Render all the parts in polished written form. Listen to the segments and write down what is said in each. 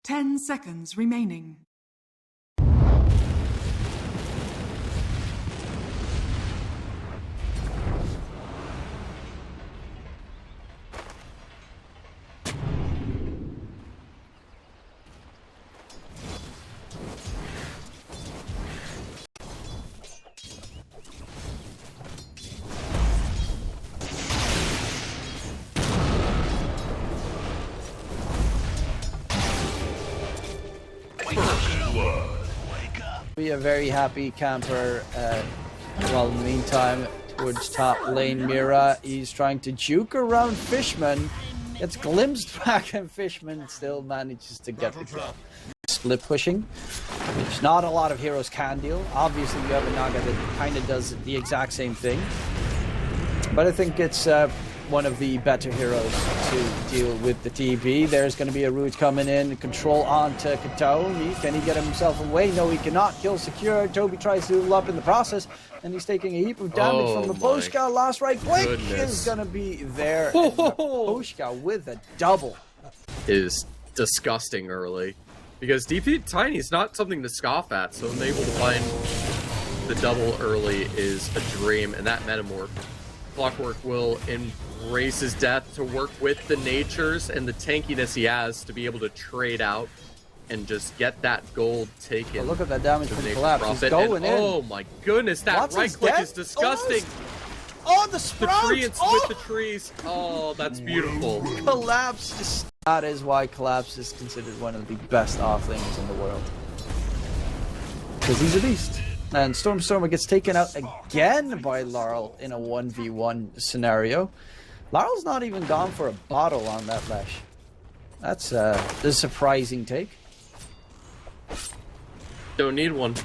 10 seconds remaining. Be a very happy camper. Well, in the meantime, towards top lane, Mira, he's trying to juke around Fishman. Gets glimpsed back, and Fishman still manages to get the kill. Split pushing, which not a lot of heroes can deal. Obviously, you have a Naga that kind of does the exact same thing. But I think it's one of the better heroes to deal with the TB. There's going to be a root coming in, control onto Katoni. Can he get himself away? No, he cannot. Kill secure. Toby tries to level up in the process, and he's taking a heap of damage from the Poshka. Last right click is going to be there. Poshka with a double. Is disgusting early, because DP Tiny is not something to scoff at, so being able to find the double early is a dream, and that Metamorph. Clockwork will embrace his death to work with the natures and the tankiness he has to be able to trade out and just get that gold taken. Oh, look at that damage from Collapse. He's going in. Oh my goodness, that Watson's right click dead? is disgusting. Oh, the sprout! The treants with the trees. Oh, that's beautiful. Collapse. That is why Collapse is considered one of the best offlaners in the world. Because he's a beast. And Stormer gets taken out again by Laurel in a 1v1 scenario. Laurel's not even gone for a bottle on that Lesh. That's a surprising take. Don't need one.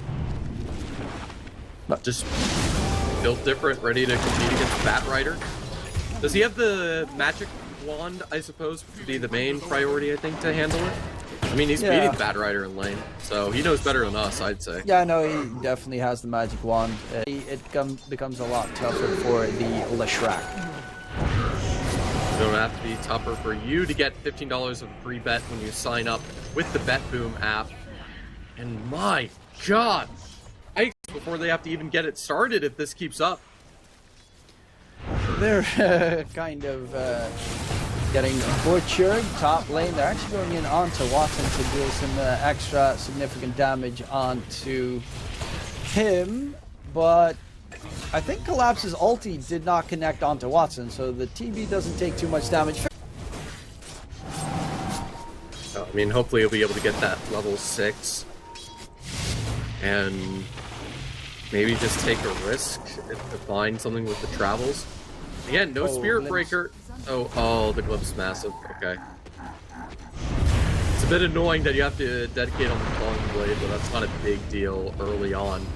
Just built different, ready to compete against Batrider. Does he have the magic wand, I suppose, would be the main priority, I think, to handle it? I mean, he's beating Batrider in lane, so he knows better than us, I'd say. Yeah, no, he definitely has the magic wand. It becomes a lot tougher for the Leshrac. It's going to have to be tougher for you to get $15 of a free bet when you sign up with the BetBoom app. And my God, before they have to even get it started if this keeps up. They're kind of getting butchered top lane. They're actually going in onto Watson to deal some extra significant damage onto him, but I think Collapse's ulti did not connect onto Watson, so the TB doesn't take too much damage. I mean, hopefully he'll be able to get that level 6 and maybe just take a risk to find something with the travels. Again, no Spirit Breaker. Oh, the glimpse massive. Okay. It's a bit annoying that you have to dedicate on the Falling Blade, but that's not a big deal early on.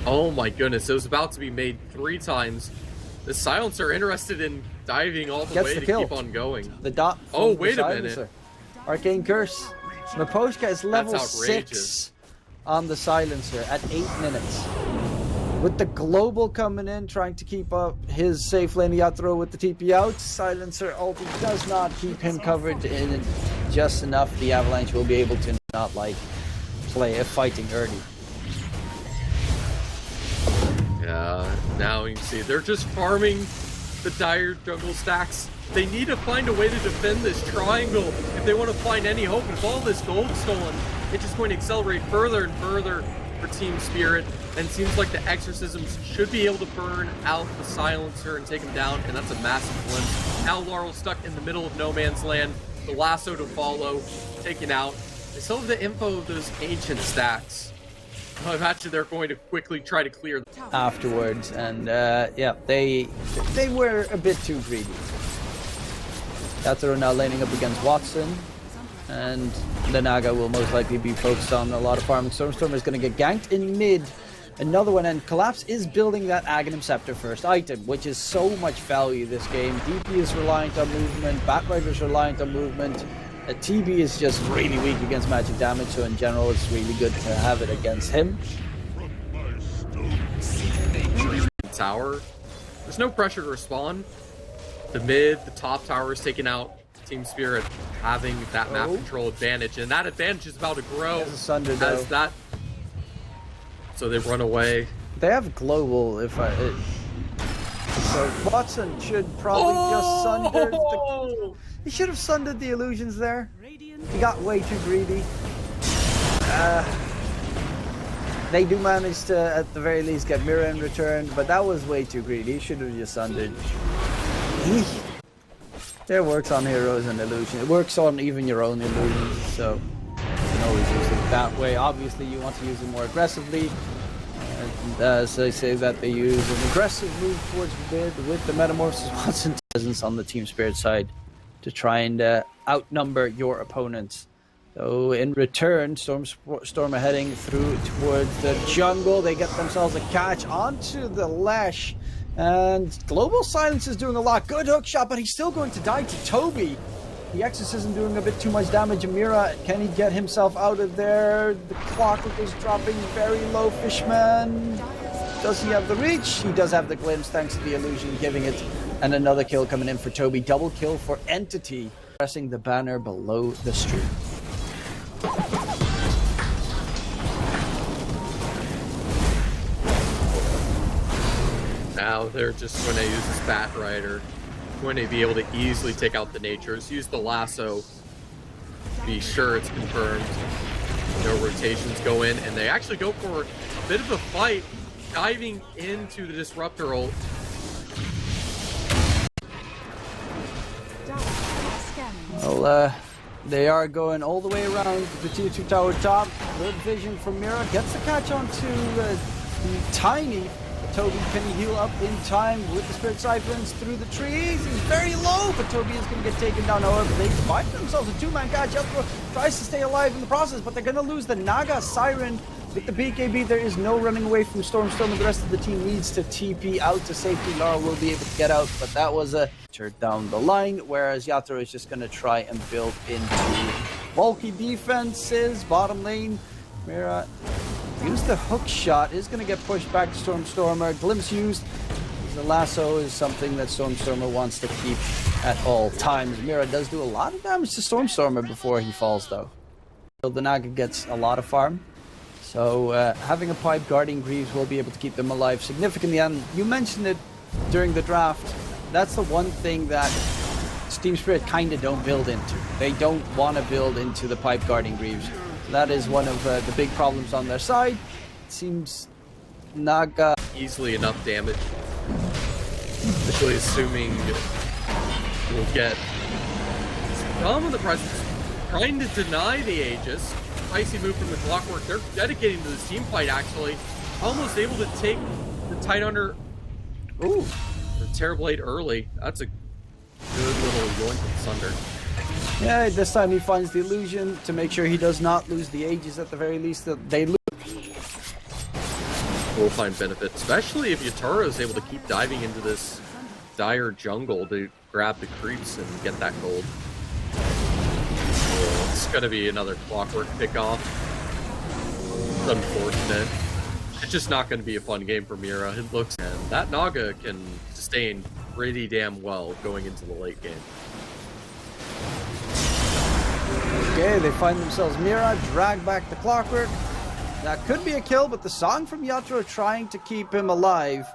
Oh my goodness, it was about to be made 3 times. The Silencer interested in diving all the way to keep on going. The dot. Oh, wait a minute. Arcane Curse. Maposhka is level 6 on the Silencer at 8 minutes. With the global coming in, trying to keep up his safe lane Yatro with the TP out, Silencer ulti does not keep him covered in just enough. The Avalanche will be able to not play a fighting early. Yeah, now you can see they're just farming the dire jungle stacks. They need to find a way to defend this triangle if they want to find any hope. If all this gold stolen, it's just going to accelerate further and further for Team Spirit. And it seems like the exorcisms should be able to burn out the Silencer and take him down, and that's a massive glimpse. Now Laurel stuck in the middle of no man's land. The lasso to follow, taken out. They still have the info of those ancient stacks. I imagine they're going to quickly try to clear them afterwards, and yeah, they were a bit too greedy. Yatoro now laning up against Watson, and the Naga will most likely be focused on a lot of farming. Storm is going to get ganked in mid. Another one, and Collapse is building that Aghanim Scepter first item, which is so much value this game. DP is reliant on movement, Batrider is reliant on movement. TB is just really weak against magic damage, so in general it's really good to have it against him. Tower, there's no pressure to respond. The mid, the top tower is taken out. Team Spirit having that map control advantage, and that advantage is about to grow Sunder, as that. So they run away. They have global. So Watson should probably just sunder. He should have sundered the illusions there. He got way too greedy. They do manage to, at the very least, get mirror in return, but that was way too greedy. He should have just sundered. It works on heroes and illusion. It works on even your own illusions, so you can always use it that way. Obviously, you want to use it more aggressively. And so they say that they use an aggressive move towards mid with the Metamorphosis Watson presence on the Team Spirit side to try and outnumber your opponents. So in return, Stormer heading through towards the jungle. They get themselves a catch onto the Lash. And Global Silence is doing a lot. Good hook shot, but he's still going to die to Toby. The Exorcism doing a bit too much damage. Amira, can he get himself out of there? The clockwork is dropping very low. Fishman, does he have the reach? He does have the glimpse thanks to the illusion giving it. And another kill coming in for Toby. Double kill for Entity. Pressing the banner below the stream. Now they're just going to use this Bat Rider. Going to be able to easily take out the Natures. Use the lasso. Be sure it's confirmed. No rotations go in, and they actually go for a bit of a fight, diving into the Disruptor ult. Well, they are going all the way around the tier 2 tower top. Good vision from Mira. Gets the catch onto the Tiny. Toby, can he heal up in time with the Spirit Siphons through the trees? He's very low, but Toby is going to get taken down. However, they find themselves a two-man catch. Yelthro tries to stay alive in the process, but they're going to lose the Naga Siren. With the BKB, there is no running away from Storm, and the rest of the team needs to TP out to safety. Lara will be able to get out, but that was a turn down the line, whereas Yatoro is just going to try and build into bulky defenses. Bottom lane, Mira use the hook shot, is going to get pushed back to Stormer. Glimpse used. The lasso is something that Stormer wants to keep at all times. Mira does do a lot of damage to Stormer before he falls, though. The Naga gets a lot of farm. So having a pipe guarding Greaves will be able to keep them alive significantly. And you mentioned it during the draft. That's the one thing that Team Spirit kind of don't build into. They don't want to build into the pipe guarding Greaves. That is one of the big problems on their side. It seems Naga easily enough damage. Especially assuming we'll get some of the presence trying to deny the Aegis. Spicy move from the Clockwork. They're dedicating to this team fight actually. Almost able to take the Tidehunter. Ooh. The Terrorblade early. That's a good little yoink from Sunder. Yeah, this time he finds the illusion to make sure he does not lose the Aegis at the very least. That they lose. We'll find benefit, especially if Yatoro is able to keep diving into this dire jungle to grab the creeps and get that gold. It's going to be another Clockwork pickoff. It's unfortunate. It's just not going to be a fun game for Mira. It looks, and that Naga can sustain pretty damn well going into the late game. Okay, they find themselves Mira, drag back the Clockwork. That could be a kill, but the song from Yatoro trying to keep him alive.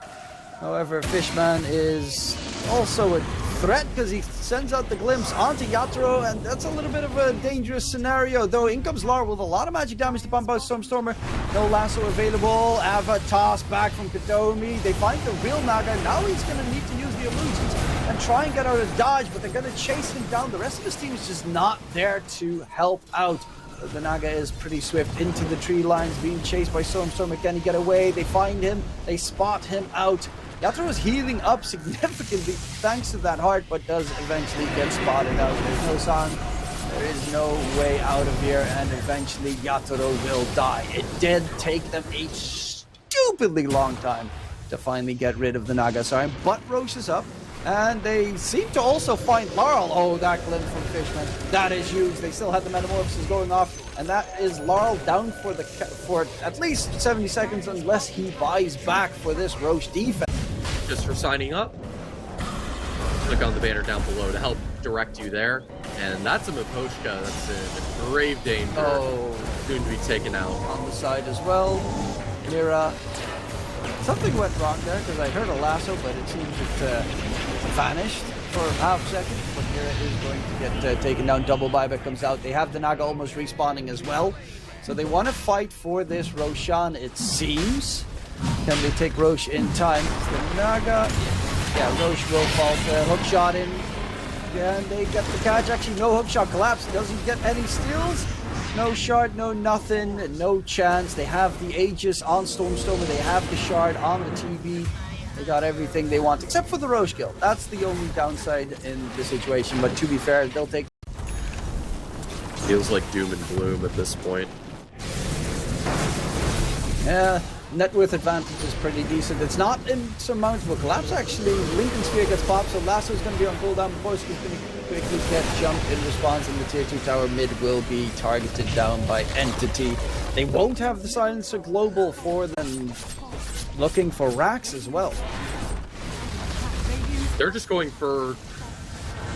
However, Fishman is also a threat because he sends out the glimpse onto Yatoro, and that's a little bit of a dangerous scenario. Though in comes Lara with a lot of magic damage to pump out Stormer. No lasso available. Ava toss back from Katomi. They find the real Naga. Now he's going to need to use the illusions and try and get out of dodge, but they're going to chase him down. The rest of his team is just not there to help out. The Naga is pretty swift into the tree lines, being chased by Stormer. Can he get away? They find him. They spot him out. Yatoro is healing up significantly thanks to that heart, but does eventually get spotted out. There's no song. There is no way out of here, and eventually Yatoro will die. It did take them a stupidly long time to finally get rid of the Naga Siren, but Rosh is up. And they seem to also find Laurel. Oh, that glimpse from Fishman. That is huge. They still had the Metamorphosis going off. And that is Laurel down for at least 70 seconds unless he buys back for this Rosh defense. Just for signing up, click on the banner down below to help direct you there. And that's a Miposhka that's in grave danger. Oh, Soon to be taken out. on the side as well. Mira. Something went wrong there because I heard a lasso, but it seems it vanished for a half second. But Mira is going to get taken down. Double buyback comes out. They have the Naga almost respawning as well. So they want to fight for this Roshan, it seems. Can they take Rosh in time? The Naga. Yeah, Rosh will fall. Hook shot in. And they get the catch. Actually, no hook shot collapse. Doesn't get any steals. No shard, no nothing, no chance. They have the Aegis on Stormstormer. They have the shard on the TB. They got everything they want, except for the Rosh kill. That's the only downside in the situation. But to be fair, they'll take... Feels like doom and gloom at this point. Yeah, net worth advantage is pretty decent. It's not insurmountable. Collapse actually. Lincoln Sphere gets popped, so Lasso's going to be on cooldown. Bosk is going to quickly get jumped in response, and the tier 2 tower mid will be targeted down by Entity. They won't have the Silencer global for them. Looking for racks as well. They're just going for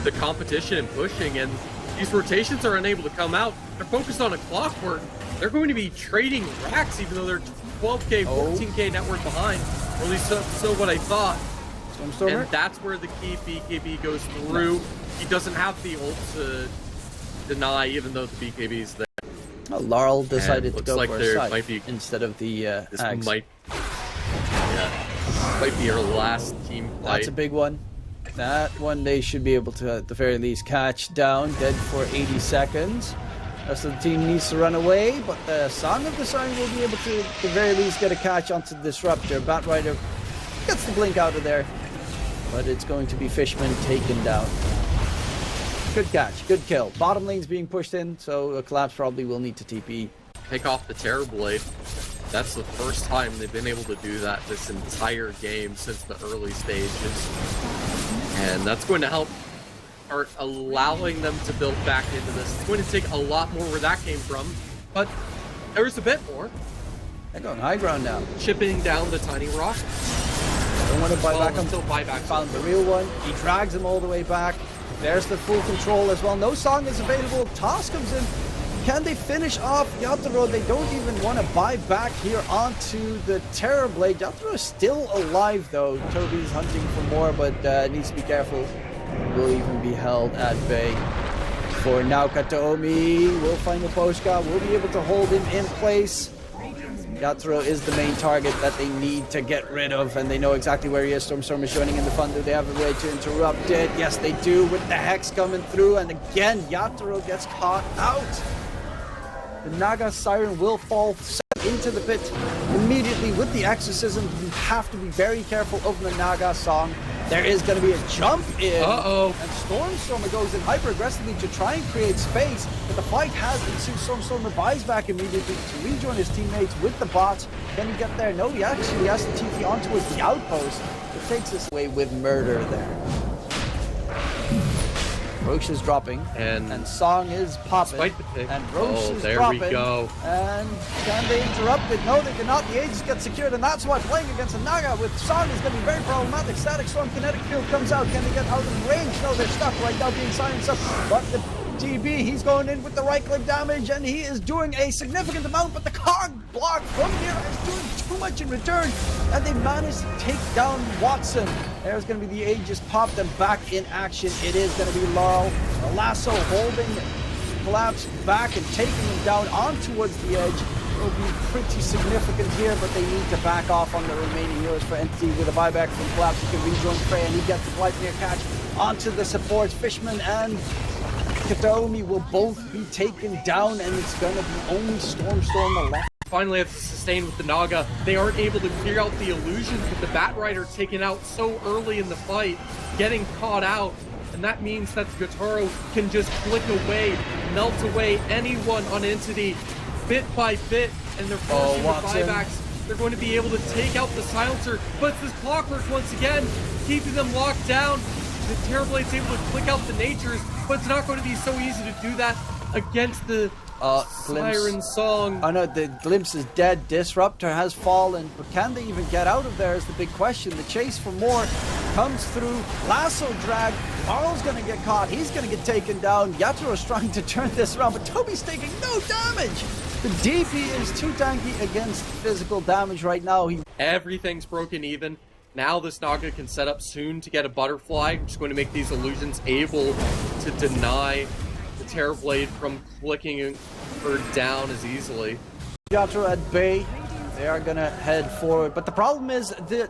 the competition and pushing, and these rotations are unable to come out. They're focused on a clockwork. They're going to be trading racks even though they're 12k, 14k network behind. Or at least so what I thought. Stormstormer? And that's where the key BKB goes through. He doesn't have the ult to deny, even though the BKB is there. Oh, Laurel decided to go like for a there side might be, instead of the this Axe. might be our last team fight. That's a big one. That one they should be able to, at the very least, catch down. Dead for 80 seconds. Rest of the team needs to run away, but the Song of the Sign will be able to, at the very least, get a catch onto the Disruptor. Batrider gets the blink out of there, but it's going to be Fishman taken down. Good catch, good kill. Bottom lane's being pushed in, so a Collapse probably will need to TP. Take off the Terrorblade. That's the first time they've been able to do that this entire game since the early stages. And that's going to help start allowing them to build back into this. It's going to take a lot more where that came from, but there's a bit more. They're going high ground now. Chipping down the tiny rock. Don't want to buy back him. Still buy back. Found the real one. He drags him all the way back. There's the full control as well. No Song is available. Toss comes in. Can they finish off Yatoro? They don't even want to buy back here onto the Terrorblade. Yatoro is still alive though. Toby's hunting for more, but needs to be careful. Will even be held at bay. For now, Kataomi will find the Poshka. Will be able to hold him in place. Yatoro is the main target that they need to get rid of, and they know exactly where he is. Stormstorm is joining in the fun. Do they have a way to interrupt it? Yes, they do, with the Hex coming through, and again, Yatoro gets caught out. The Naga Siren will fall into the pit immediately with the Exorcism. You have to be very careful of the Naga Song. There is going to be a jump in. Uh-oh. And Stormstormer goes in hyper-aggressively to try and create space, but the fight has ensued. Stormstormer buys back immediately to rejoin his teammates with the bots. Can he get there? No, he actually has to TP on towards the outpost. It takes us away with murder there. Rosh is dropping, and Song is popping, and Rosh is dropping. There we go. And can they interrupt it? No, they cannot. The Aegis get secured, and that's why playing against a Naga with Song is going to be very problematic. Static Storm, Kinetic Field comes out. Can they get out of range? No, they're stuck right now being silenced up. But the TB, he's going in with the right-click damage, and he is doing a significant amount, but the cog block from here is doing too much in return, and they managed to take down Watson. There's going to be the Aegis pop them back in action. It is going to be Laurel. The lasso holding Collapse back and taking him down on towards the edge. Will be pretty significant here, but they need to back off on the remaining heroes for Entity with a buyback from Collapse. He can rejoin Frey, and he gets the flight near catch onto the supports. Fishman and Kataomi will both be taken down, and it's going to be only Stormstormer left. Finally have to sustain with the Naga. They aren't able to clear out the illusions with the Batrider taken out so early in the fight, getting caught out. And that means that Gotaro can just flick away, melt away anyone on Entity bit by bit, and they're forcing the buybacks. They're going to be able to take out the Silencer, but it's this clockwork once again, keeping them locked down. The Terrorblade's able to click out the natures, but it's not going to be so easy to do that against the Siren Song. Oh no, the Glimpse is dead. Disruptor has fallen, but can they even get out of there is the big question. The chase for more comes through, lasso drag, Laurel's gonna get caught, he's gonna get taken down, Yachiro's trying to turn this around, but Toby's taking no damage! The DP is too tanky against physical damage right now. Everything's broken even. Now this Naga can set up soon to get a butterfly, which is going to make these illusions able to deny the Terrorblade from clicking her down as easily. Yachiro at bay, they are gonna head forward, but the problem is the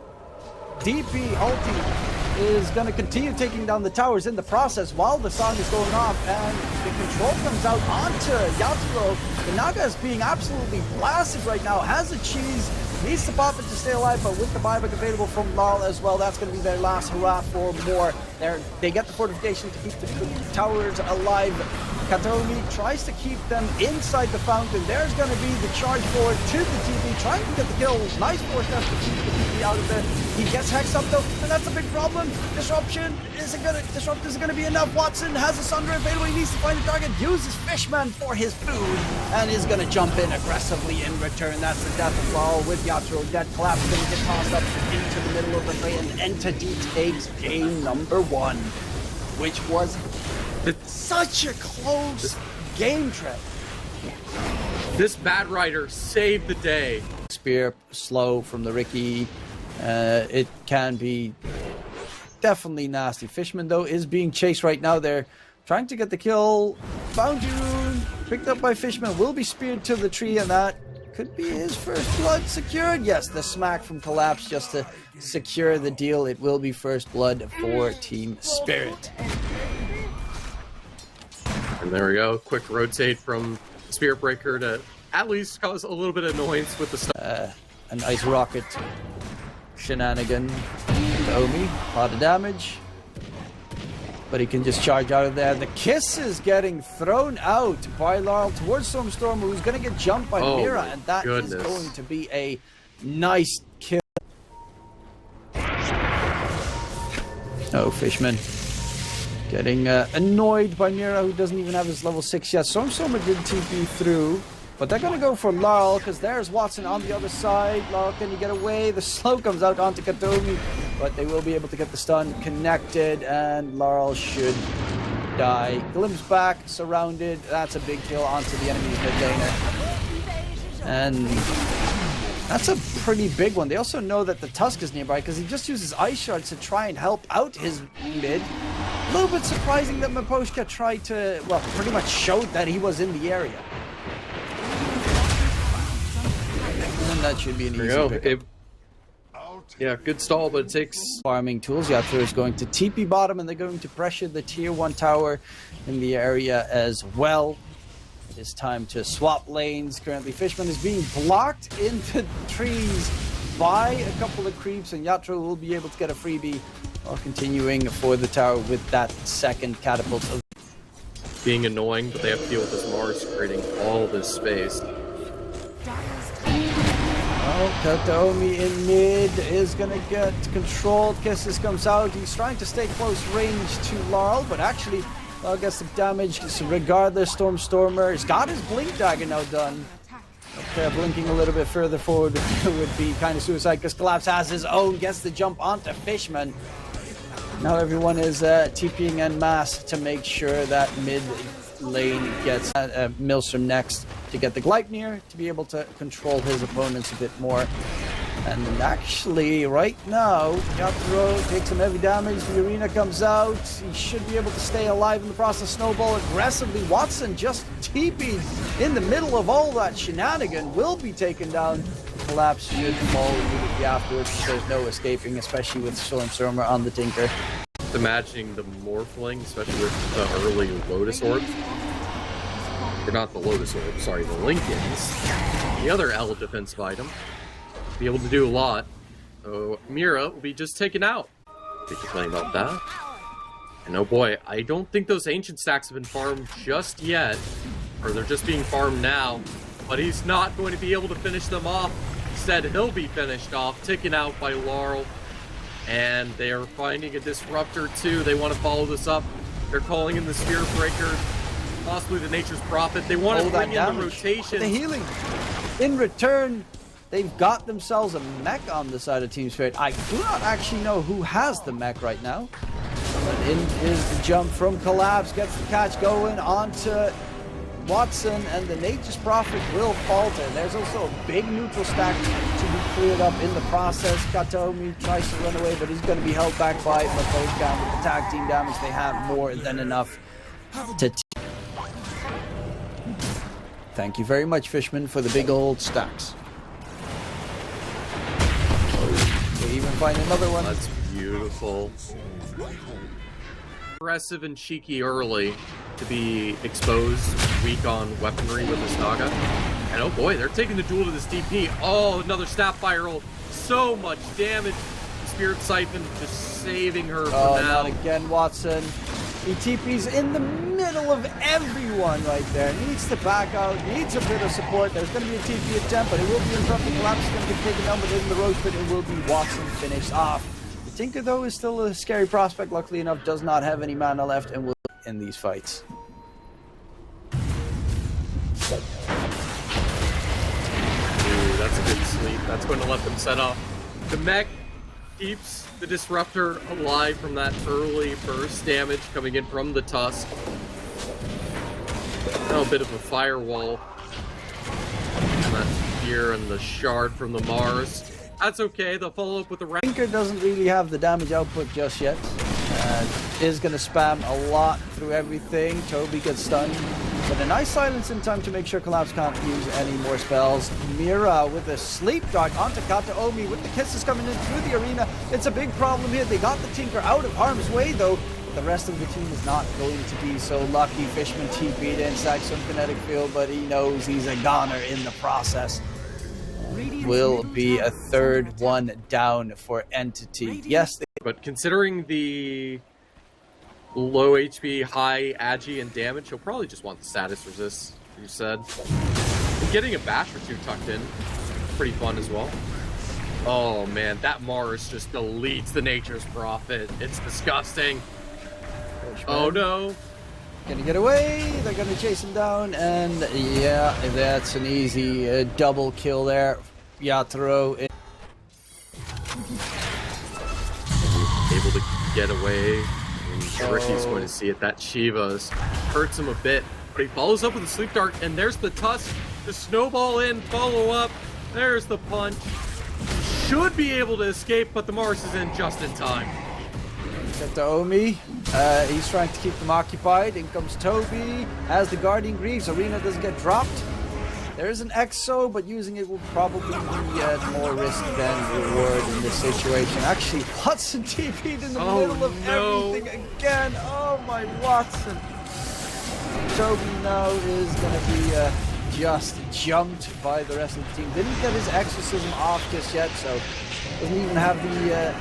DP ulti is gonna continue taking down the towers in the process while the song is going off, and the control comes out onto Yachiro. The Naga is being absolutely blasted right now, has a cheese, needs to pop it to stay alive, but with the buyback available from Laurel as well, that's going to be their last hurrah for more. They get the fortification to keep the towers alive. Kataomi tries to keep them inside the fountain. There's going to be the charge forward to the TP, trying to get the kill. Nice force test to keep the TP out of there. He gets hexed up though, and that's a big problem. Disrupt isn't gonna be enough. Watson has a Sunder available. He needs to find a target, uses Fishman for his food, and is gonna jump in aggressively in return. That's the death of Laurel with Yachiro dead. Collapse gonna get tossed up into the middle of the fray, and Entity takes game number 1, which was such a close game trip. This Bad Rider saved the day. Spear slow from the Ricky. It can be definitely nasty. Fishman though is being chased right now. They're trying to get the kill. Bounty rune picked up by Fishman, will be speared to the tree, and that could be his first blood secured. Yes, the smack from Collapse just to secure the deal. It will be first blood for Team Spirit. And there we go. Quick rotate from Spirit Breaker to at least cause a little bit of annoyance with the stuff. An ice rocket shenanigan to Omi. A lot of damage. But he can just charge out of there. The kiss is getting thrown out by Laurel towards Stormstormer, who's going to get jumped by Mira, and that is going to be a nice kill. Oh, Fishman. Getting annoyed by Mira, who doesn't even have his level 6 yet. Stormstormer did TP through, but they're going to go for Laurel, because there's Watson on the other side. Laurel, can you get away? The slow comes out onto Katomi, but they will be able to get the stun connected, and Laurel should die. Glimpse back, surrounded. That's a big kill onto the enemy's mid laner. And that's a pretty big one. They also know that the Tusk is nearby, because he just uses Ice Shards to try and help out his mid. A little bit surprising that Maposhka tried to, well, pretty much showed that he was in the area. And that should be an easy pickup. Yeah, good stall, but it takes farming tools. Yatro is going to TP bottom, and they're going to pressure the tier 1 tower in the area as well. It is time to swap lanes. Currently, Fishman is being blocked into trees by a couple of creeps, and Yatro will be able to get a freebie while continuing for the tower with that second catapult. Being annoying, but they have to deal with this Mars creating all this space. Oh, Kataomi in mid is gonna get controlled. Kisses comes out. He's trying to stay close range to Laurel, but actually Laurel gets some damage. So regardless, Stormstormer has got his blink dagger now done. Okay, blinking a little bit further forward would be kind of suicide, because Collapse has his own, gets the jump onto Fishman. Now everyone is TPing en masse to make sure that mid lane gets Milsom next to get the Gleipnir to be able to control his opponents a bit more. And actually, right now, Yatro takes some heavy damage. The arena comes out. He should be able to stay alive in the process. Snowball aggressively. Watson just TP'd in the middle of all that shenanigan. Will be taken down. Collapse should fall immediately afterwards. There's no escaping, especially with Stormstormer on the Tinker. Imagining the Morphling, especially with the early Lotus Orbs. Or not the Lotus Orb, sorry, the Lincolns. The other L defensive item. Be able to do a lot. So Mira will be just taken out. Be complaining about that. And oh boy, I don't think those ancient stacks have been farmed just yet. Or they're just being farmed now. But he's not going to be able to finish them off. Instead, he'll be finished off, taken out by Laurel. And they are finding a disruptor too. They want to follow this up. They're calling in the Spirit Breaker, possibly the Nature's Prophet. They want to bring in the rotation. The healing. In return, They've got themselves a mech on the side of Team Spirit. I do not actually know who has the mech right now. But in is the jump from Collapse, gets the catch going onto Watson, and the Nature's Prophet will falter. There's also a big neutral stack to be cleared up in the process. Katomi tries to run away, but he's going to be held back by Matoshkan with the tag team damage. They have more than enough to... Thank you very much, Fishman, for the big old stacks. We even find another one. That's beautiful. Aggressive and cheeky early to be exposed, weak on weaponry with this Naga. And oh boy, they're taking the duel to this DP. Oh, another Snapfire roll. So much damage. Spirit Siphon just saving her for now. Not again, Watson. He TP's in the middle of everyone right there. Needs to back out, needs a bit of support. There's going to be a TP attempt, but it will be interrupted. Collapse is going to get taken down, but in the Rosh pit, it will be Watson finished off. The Tinker, though, is still a scary prospect. Luckily enough, does not have any mana left and will in these fights. Ooh, that's a good sleep. That's going to let them set off. The mech keeps the Disruptor alive from that early burst damage coming in from the Tusk. Now a bit of a firewall. And that Fear and the Shard from the Mars. That's okay, they'll follow up with the Tinker doesn't really have the damage output just yet. Is going to spam a lot through everything. Toby gets stunned. But a nice silence in time to make sure Collapse can't use any more spells. Mira with a sleep dart onto Kataomi with the kisses coming in through the arena. It's a big problem here. They got the Tinker out of harm's way though. The rest of the team is not going to be so lucky. Fishman TP'd in, sacked some kinetic field, but he knows he's a goner in the process. Will be a third one down for Entity. Yes, but considering the low HP, high agi and damage, he'll probably just want the status resist, you said. And getting a bash or two tucked in, pretty fun as well. Oh man, that Mars just deletes the Nature's Prophet. It's disgusting. Oh no. Gonna get away, they're gonna chase him down, and yeah, that's an easy double kill there. Yatoro able to get away. Ricky's going to see it. That Shiva's hurts him a bit, but he follows up with a sleep dart, and there's the Tusk. The snowball in, follow up. There's the punch. Should be able to escape, but the Mars is in just in time. Get to Omi. He's trying to keep them occupied. In comes Toby. Has the Guardian Greaves. Arena doesn't get dropped. There is an EXO, but using it will probably be more risk than reward in this situation. Actually, Watson TP'd in the middle of everything again. Oh my Watson. Toby now is going to be just jumped by the rest of the team. Didn't get his exorcism off just yet, so doesn't even have the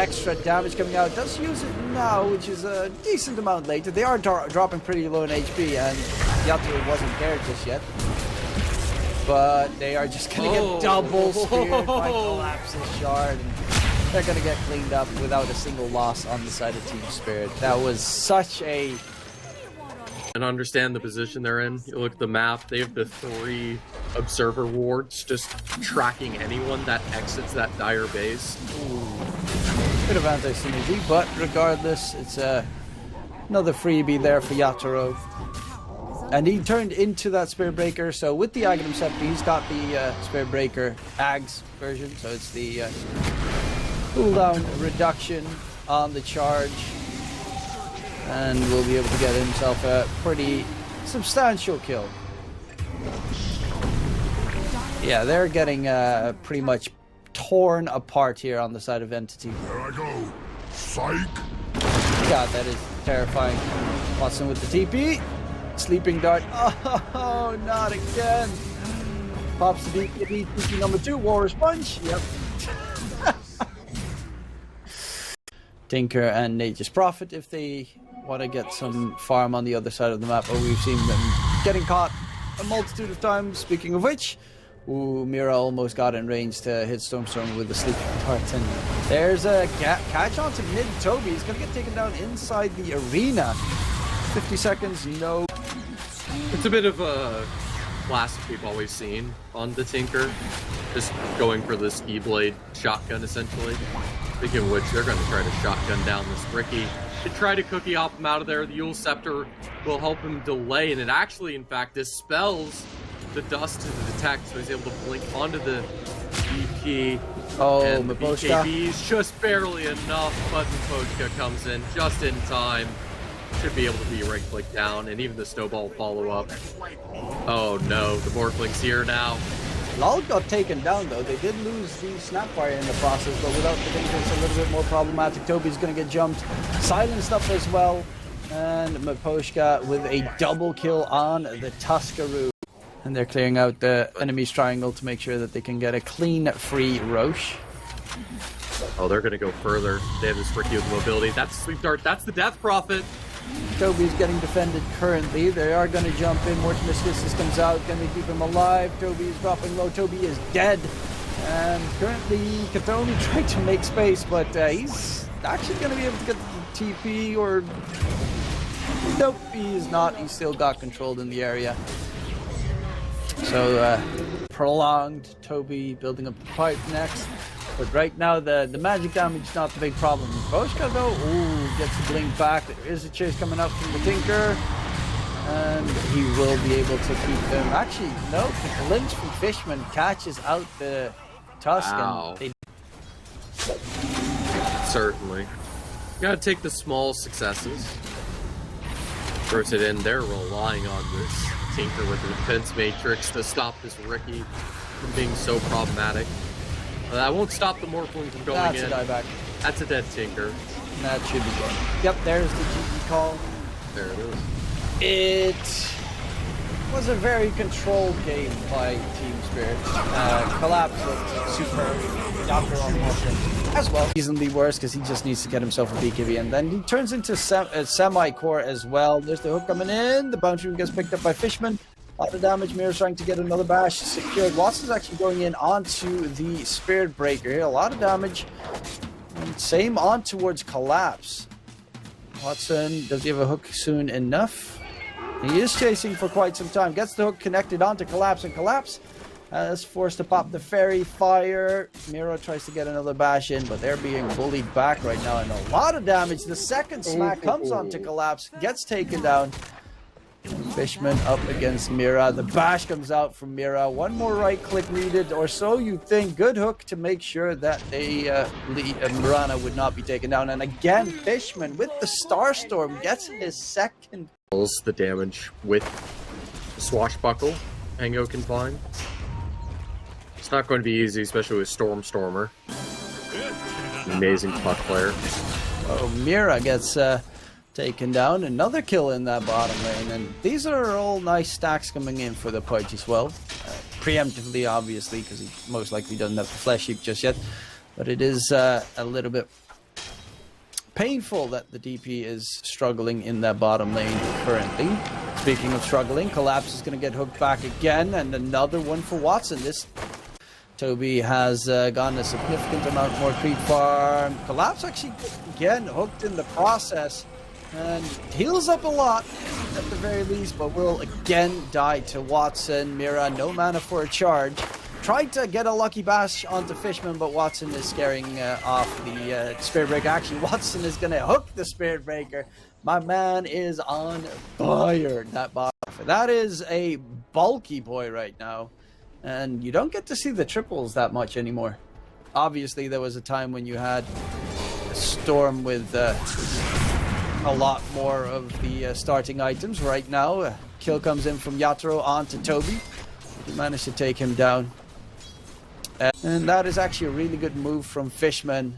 extra damage coming out. Does use it now, which is a decent amount later. They are dropping pretty low in HP, and Yato wasn't there just yet. But they are just going to get double speared by Collapse's Shard. And they're going to get cleaned up without a single loss on the side of Team Spirit. That was such a... And understand the position they're in. You look at the map, they have the 3 observer wards just tracking anyone that exits that dire base. Ooh. Bit of anti-synergy, but regardless, it's another freebie there for Yatoro. And he turned into that Spirit Breaker, so with the Aghanim Scepter, he's got the Spirit Breaker Ags version, so it's the cooldown reduction on the charge. And will be able to get himself a pretty substantial kill. Yeah, they're getting pretty much torn apart here on the side of Entity. There I go. Psych. God, that is terrifying. Watson with the TP. Sleeping Dart. Oh, not again. Pops the DP. TP number 2. Warrior's Punch. Yep. Tinker and Nature's Prophet if they want to get some farm on the other side of the map. Oh, we've seen them getting caught a multitude of times. Speaking of which, ooh, Mira almost got in range to hit Stormstorm with the Sleeping Dart. And there's a catch onto mid Toby. He's going to get taken down inside the arena. 50 seconds, no. It's a bit of a classic we've always seen on the Tinker. Just going for the ski blade shotgun, essentially. Speaking of which, they're going to try to shotgun down this Ricky. To try to cookie off him out of there, the Yule Scepter will help him delay, and it actually, in fact, dispels the dust to the detect, so he's able to blink onto the BP. Oh, and the Maposhka. BKB is just barely enough, but Maposhka comes in just in time. Should be able to be right click down, and even the snowball follow-up. Oh no, the Morphling's here now. Lol got taken down though. They did lose the Snapfire in the process, but without the danger, it's a little bit more problematic. Toby's going to get jumped, silenced up as well, and Maposhka with a double kill on the Tuskaroo. And they're clearing out the enemy's triangle to make sure that they can get a clean, free Rosh. Oh, they're going to go further. They have this Ricky with mobility. That's Sleep Dart. That's the Death Prophet. Toby's getting defended currently. They are going to jump in. Mortimer comes out. Can they keep him alive? Toby is dropping low. Toby is dead. And currently, Kathoni tried to make space, but he's actually going to be able to get the TP or... Nope, he is not. He's still got controlled in the area. So, prolonged Toby building up the pipe next. But right now, the magic damage is not the big problem. Boschka, though, ooh, gets a blink back. There is a chase coming up from the Tinker. And he will be able to keep them. Actually, no, the glimpse from Fishman catches out the Tusk. Wow. And Certainly. You gotta take the small successes. Throws it in. They're relying on this Tinker with the defense matrix to stop this Ricky from being so problematic. That won't stop the Morphling from going that's in. a dieback. That's a dead Tinker. That should be good. Yep, there's the GG call. There it is. It was a very controlled game by Team Spirit. Collapse looked superb. Doctor on Morphin as well. Easily worse because he just needs to get himself a BKB, and then he turns into semi-core as well. There's the hook coming in. The bounty room gets picked up by Fishman. A lot of damage. Mirror's trying to get another bash secured. Watson's actually going in onto the Spirit Breaker here. A lot of damage. And same on towards Collapse. Watson, does he have a hook soon enough? He is chasing for quite some time. Gets the hook connected onto Collapse, and Collapse is forced to pop the Fairy Fire. Miro tries to get another bash in, but they're being bullied back right now, and a lot of damage. The second smack comes onto Collapse, gets taken down. Fishman up against Mira. The bash comes out from Mira. One more right click needed, or so you think. Good hook to make sure that Mirana would not be taken down. And again, Fishman with the Starstorm gets his second. The damage with Swashbuckle. Ango can find. It's not going to be easy, especially with Stormer. Amazing puck player. Oh, Mira gets taken down. Another kill in that bottom lane, and these are all nice stacks coming in for the Pudge as well. Preemptively, obviously, because he most likely doesn't have the Flesh Heap just yet, but it is a little bit painful that the DP is struggling in that bottom lane currently. Speaking of struggling, Collapse is going to get hooked back again, and another one for Watson. This Toby has gotten a significant amount more creep farm. Collapse actually again hooked in the process. And heals up a lot, at the very least, but will again die to Watson. Mira, no mana for a charge. Tried to get a lucky bash onto Fishman, but Watson is scaring off the Spirit Breaker. Actually, Watson is going to hook the Spirit Breaker. My man is on fire, that bot. That is a bulky boy right now. And you don't get to see the triples that much anymore. Obviously, there was a time when you had a Storm with... a lot more of the starting items. Right now, kill comes in from Yatoro onto Toby. He managed to take him down. And that is actually a really good move from Fishman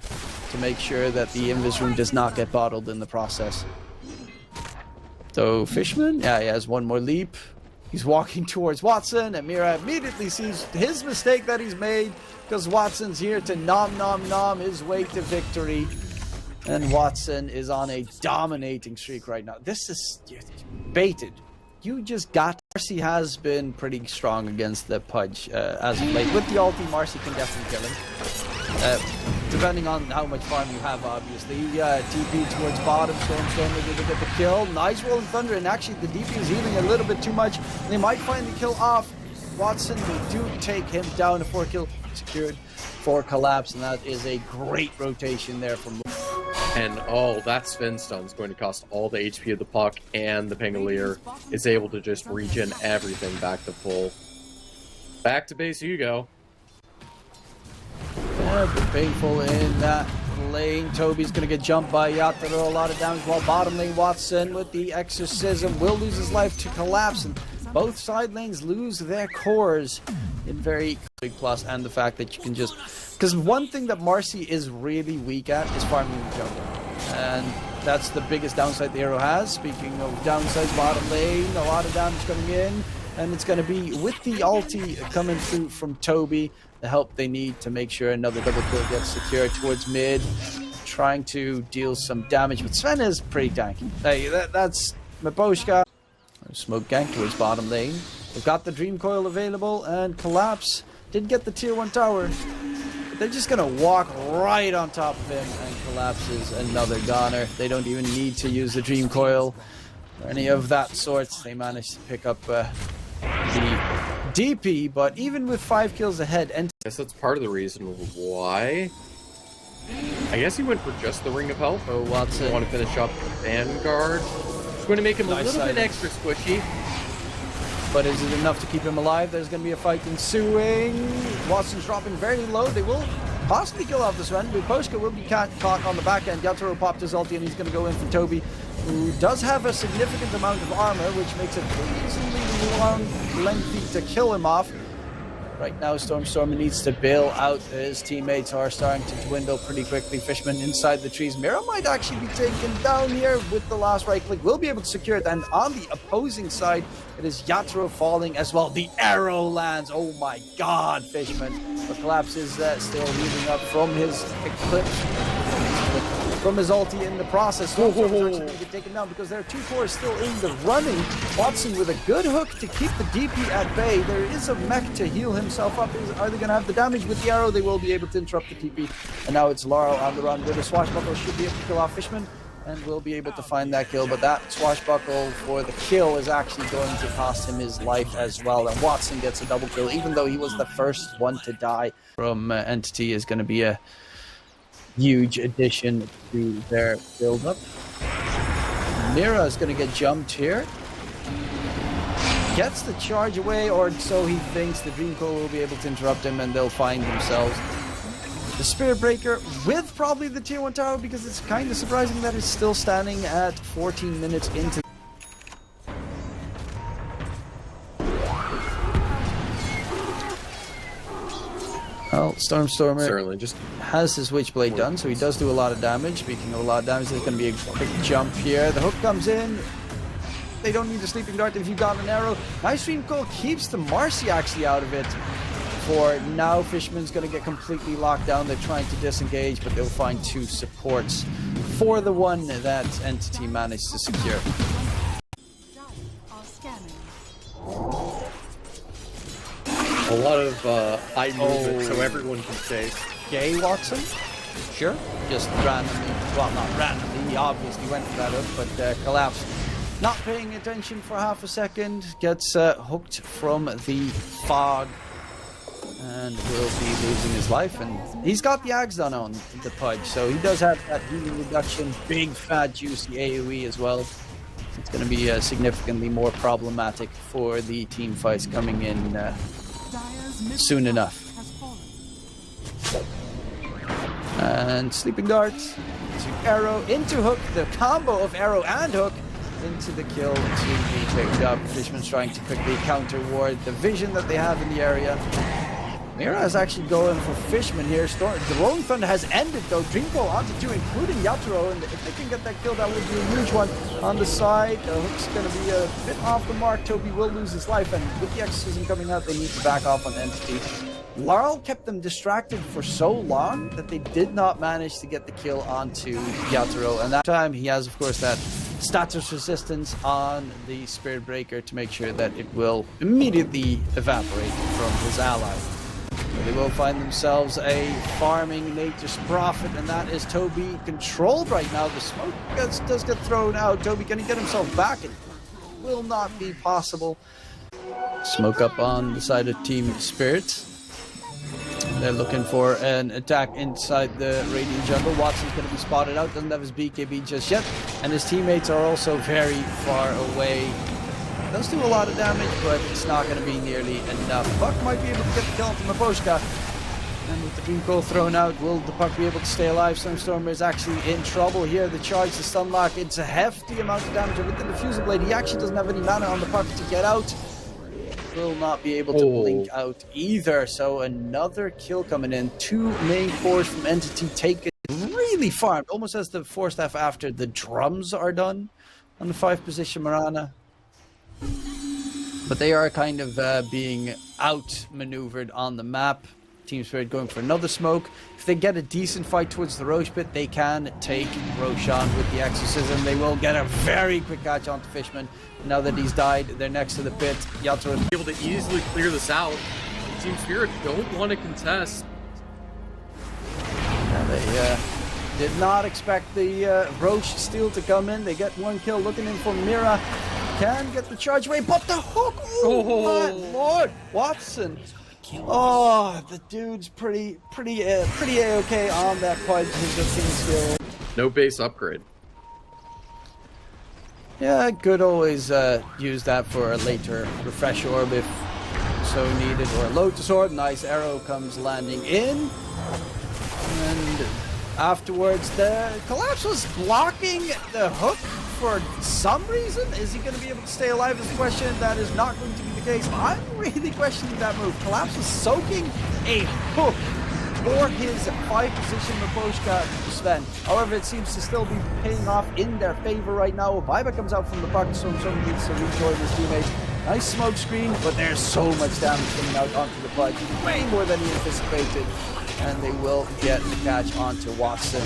to make sure that the Invis room does not get bottled in the process. So Fishman, yeah, he has one more leap. He's walking towards Watson, and Mira immediately sees his mistake that he's made because Watson's here to nom his way to victory. And Watson is on a dominating streak right now. This is baited. You just got... Marcy has been pretty strong against the Pudge as of late. With the ulti, Marcy can definitely kill him. Depending on how much farm you have, obviously. TP towards bottom. Storm maybe to get the kill. Nice Rolling Thunder, and actually the DP is healing a little bit too much. They might find the kill off Watson. They do take him down. A 4-kill secured for Collapse, and that is a great rotation there from. And oh, that spin stun is going to cost all the HP of the puck, and the Pangolier is able to just regen everything back to full. Back to base you go. Yeah, but painful in that lane. Toby's going to get jumped by Yatoro. A lot of damage, while bottom lane Watson with the exorcism will lose his life to Collapse, and both side lanes lose their cores in very big plus, and the fact that you can just, because one thing that Marcy is really weak at is farming the jungle, and that's the biggest downside the hero has. Speaking of downsides, bottom lane, a lot of damage coming in, and it's going to be with the ulti coming through from Toby, the help they need to make sure another double kill gets secured towards mid, trying to deal some damage, but Sven is pretty tanky. Hey, that's Maboshka. Smoke gank towards bottom lane. They've got the Dream Coil available, and Collapse did get the tier 1 tower. But they're just going to walk right on top of him, and Collapse is another goner. They don't even need to use the Dream Coil or any of that sort. They managed to pick up the DP, but even with 5 kills ahead, and I guess that's part of the reason why. I guess he went for just the Ring of Health. oh, Watson. Want to finish up Vanguard. It's going to make him a little bit extra squishy. But is it enough to keep him alive? There's going to be a fight ensuing. Watson's dropping very low. They will possibly kill off this one. Buposhka will be caught on the back end. Yatoro popped his ulti, and he's going to go in for Toby, who does have a significant amount of armor, which makes it reasonably lengthy to kill him off. Right now, Stormstormer needs to bail out. His teammates are starting to dwindle pretty quickly. Fishman inside the trees. Mira might actually be taken down here with the last right click. Will be able to secure it. And on the opposing side, it is Yatoro falling as well. The arrow lands. Oh my god, Fishman. But Collapse is still healing up from his eclipse. From his ulti in the process. Stormstormer is going to get taken down because there are 2 cores still in the running. Watson with a good hook to keep the DP at bay. There is a mech to heal himself up. Are they going to have the damage with the arrow? They will be able to interrupt the TP. And now it's Laurel on the run with a swashbuckle. Should be able to kill off Fishman, and will be able to find that kill. But that swashbuckle for the kill is actually going to cost him his life as well. And Watson gets a double kill, even though he was the first one to die from Entity. Is going to be a huge addition to their build-up. Mira is going to get jumped here. Gets the charge away, or so he thinks. The Dream Coil will be able to interrupt him, and they'll find themselves the Spirit Breaker with probably the tier 1 tower, because it's kind of surprising that it's still standing at 14 minutes into. Well, Stormstormer Certainly just has his Witchblade done, so he does do a lot of damage. Speaking of a lot of damage, there's going to be a quick jump here. The hook comes in. They don't need the Sleeping Dart if you've got an arrow. Nice Dream Coil keeps the Marcy actually out of it. For now, Fishman's going to get completely locked down. They're trying to disengage, but they'll find 2 supports for the one that Entity managed to secure. a lot of high movement so everyone can chase. Gay Watson? Sure. Just randomly, well, not randomly, he obviously went for that hook, but collapsed. Not paying attention for half a second, gets hooked from the fog and will be losing his life. And he's got the Ags done on the Pudge, so he does have that healing reduction, big fat juicy AoE as well. It's going to be significantly more problematic for the team fights coming in soon enough. And Sleeping Dart to Arrow into Hook, the combo of Arrow and Hook into the kill to be picked up. Fishman's trying to quickly counter ward the vision that they have in the area. Mira is actually going for Fishman here. The Rolling Thunder has ended though. Dreamfall onto 2, including Yatoro, and if they can get that kill, that would be a huge one. On the side, Hook's going to be a bit off the mark. Toby will lose his life, and with the Exorcism coming out, they need to back off on Entity. Laurel kept them distracted for so long that they did not manage to get the kill onto Yatoro, and that time he has, of course, that status resistance on the Spirit Breaker to make sure that it will immediately evaporate from his ally. So they will find themselves a farming Nature's Prophet, and that is Toby controlled right now. The smoke does get thrown out. Toby, can he get himself back? It will not be possible. Smoke up on the side of Team Spirit. They're looking for an attack inside the Radiant jungle. Watson's going to be spotted out, doesn't have his BKB just yet. And his teammates are also very far away. Does do a lot of damage, but it's not going to be nearly enough. Buck might be able to get the kill onto Maboshka. And with the Dream Coil thrown out, will the Puck be able to stay alive? Stormstormer is actually in trouble here. The charge, the stun lock, it's a hefty amount of damage. With the Diffuser Blade, he actually doesn't have any mana on the Puck to get out. Will not be able to blink out either. So another kill coming in. 2 main cores from Entity taken really farmed. Almost as the 4-staff after the drums are done on the 5 position Marana. But they are kind of being outmaneuvered on the map. Team Spirit going for another smoke. If they get a decent fight towards the Rosh pit, they can take Roshan with the exorcism. They will get a very quick catch onto Fishman. Now that he's died, they're next to the pit. Yatoro is able to easily clear this out. Team Spirit don't want to contest. and they did not expect the Rosh steal to come in. They get 1 kill looking in for Mira. Can get the charge away, but the hook! Oh my lord! Watson! Oh, the dude's pretty A-okay on that quad skill. No base upgrade. Yeah, could always use that for a later refresh orb if so needed, or a Lotus Orb. Nice arrow comes landing in. And afterwards, the Collapse was blocking the hook for some reason. Is he going to be able to stay alive is the question. That is not going to be the case. I'm really questioning that move. Collapse was soaking a hook for his 5 position Maboshka Sven. However, it seems to still be paying off in their favor right now. Viba comes out from the puck, so someone needs to rejoin his teammates. Nice smoke screen, but there's so much damage coming out onto the puck. Way more than he anticipated. And they will get the catch onto Watson.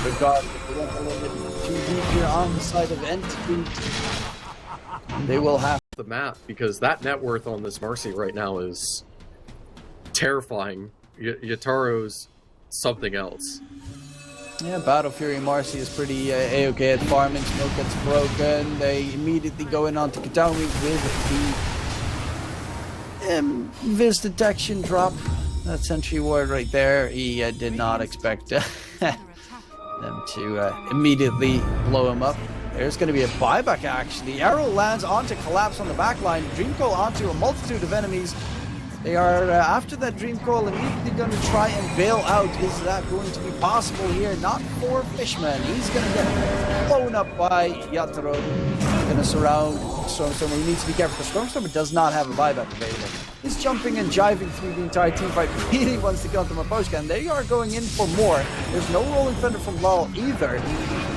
Regardless, they went a little bit too deep here on the side of Entity. They will have the map, because that net worth on this Marcy right now is terrifying. Yataro's something else. Yeah, Battle Fury Marcy is pretty A-okay at farming. Smoke gets broken. They immediately go in onto Kataomi with the Viz detection drop. That sentry ward right there. He did not expect them to immediately blow him up. There's going to be a buyback actually. Arrow lands onto Collapse on the back line. Dream Coil onto a multitude of enemies. They are, after that Dream Coil, immediately going to try and bail out. Is that going to be possible here? Not for Fishman. He's going to get blown up by Yatoro. Going to surround Stormstormer. He needs to be careful because Stormstormer does not have a buyback available. He's jumping and jiving through the entire team fight. Really wants to kill them Maboshka, and they are going in for more. There's no Rolling Thunder from Lal either.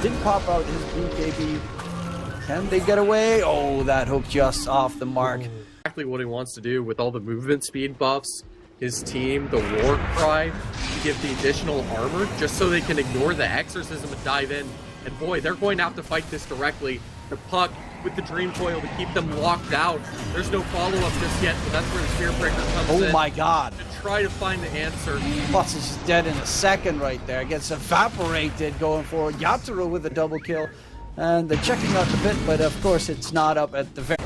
Didn't pop out his BKB. Can they get away? Oh, that hook just off the mark. Exactly what he wants to do with all the movement speed buffs, his team, the war cry, to give the additional armor just so they can ignore the exorcism and dive in. And boy, they're going to have to fight this directly. The puck with the Dream Coil to keep them locked out. There's no follow-up just yet, but that's where the Spear Breaker comes in. Oh my god. To try to find the answer. Plus is dead in a second right there. Gets evaporated going forward. Yatoro with a double kill. And they're checking out the pit, but of course it's not up at the very...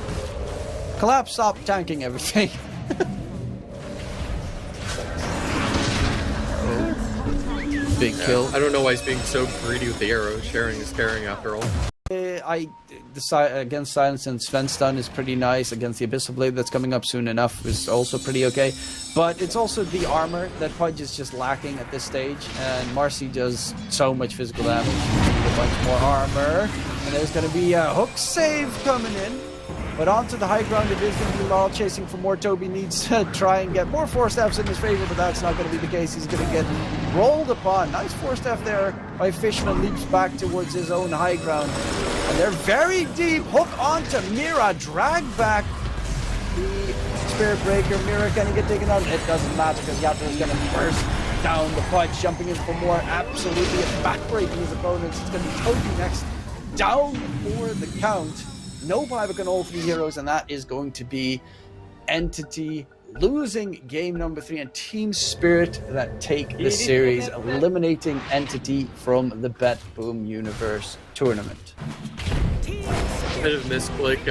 Collapse, stop tanking everything. Big kill. I don't know why he's being so greedy with the arrow. Sharing is caring after all. Against Silence and Sven stun is pretty nice. Against the Abyssal Blade that's coming up soon enough is also pretty okay. But it's also the armor that Pudge is just lacking at this stage. And Marcy does so much physical damage. A bunch more armor. And there's going to be a hook save coming in. But onto the high ground, it is going to be Lal chasing for more. Toby needs to try and get more 4-staffs in his favor, but that's not going to be the case. He's going to get rolled upon. Nice 4-staff there by Fishman. Leaps back towards his own high ground. And they're very deep. Hook onto Mira. Drag back the Spirit Breaker. Mira, can he get taken out? It doesn't matter because Yato is going to burst down the punch, jumping in for more. Absolutely backbreaking his opponents. It's going to be Toby next. Down for the count. No buyback on all 3 heroes, and that is going to be Entity losing game number 3, and Team Spirit that take the series, eliminating Entity from the BetBoom Universe tournament. Bit of misclick.